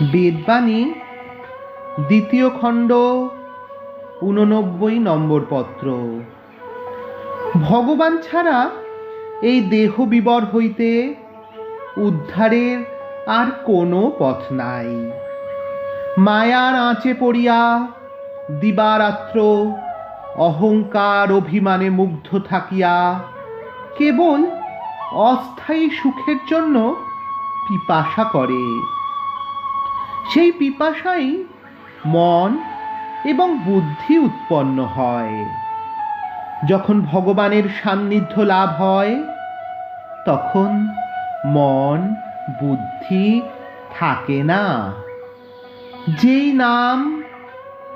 বেদবাণী দ্বিতীয় খণ্ড 89 নম্বর পত্র। ভগবান ছাড়া এই দেহ বিবর হইতে উদ্ধারের আর কোনো পথ নাই। মায়ার আঁচে পড়িয়া দিবারাত্র অহংকার অভিমানে মুগ্ধ থাকিয়া কেবল অস্থায়ী সুখের জন্য পিপাসা করে। সেই পিপাসাই মন এবং বুদ্ধি উৎপন্ন হয়। যখন ভগবানের সান্নিধ্য লাভ হয় তখন মন বুদ্ধি থাকে না। যেই নাম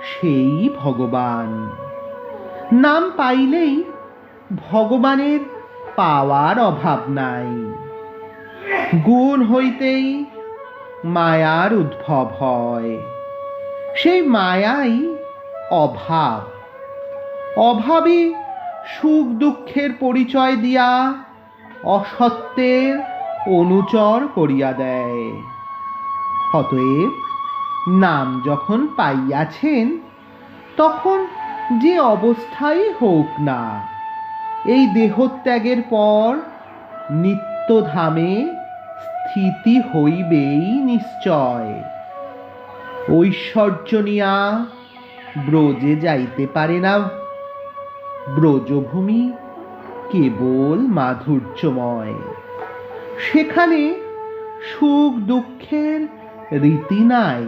সেই ভগবান। নাম পাইলেই ভগবানের পাওয়ার অভাব নাই। গুণ হইতেই মায়ার উদ্ভব হয়। সেই মায়াই অভাব। অভাবই সুখ দুঃখের পরিচয় দিয়া অসত্যের অনুচর করিয়া দেয়। অতএব নাম যখন পাইয়াছেন তখন যে অবস্থাই হোক না, এই দেহত্যাগের পর নিত্যধামে স্থিতি হইবেই নিশ্চয়। ঐশ্বর্য নিয়া ব্রজে যাইতে পারে না। ব্রজভূমি কেবল মাধুর্যময়। সেখানে সুখ দুঃখের রীতি নাই।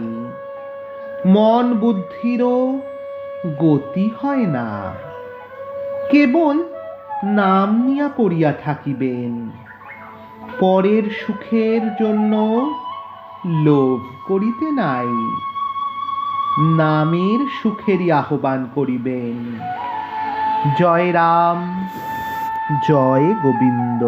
মন বুদ্ধিরও গতি হয় না। কেবল নাম নিয়া পড়িয়া থাকিবেন। পরের সুখের জন্য লোভ করিতে নাই। নামের সুখেরই আহ্বান করিবেন। জয় রাম, জয় গোবিন্দ।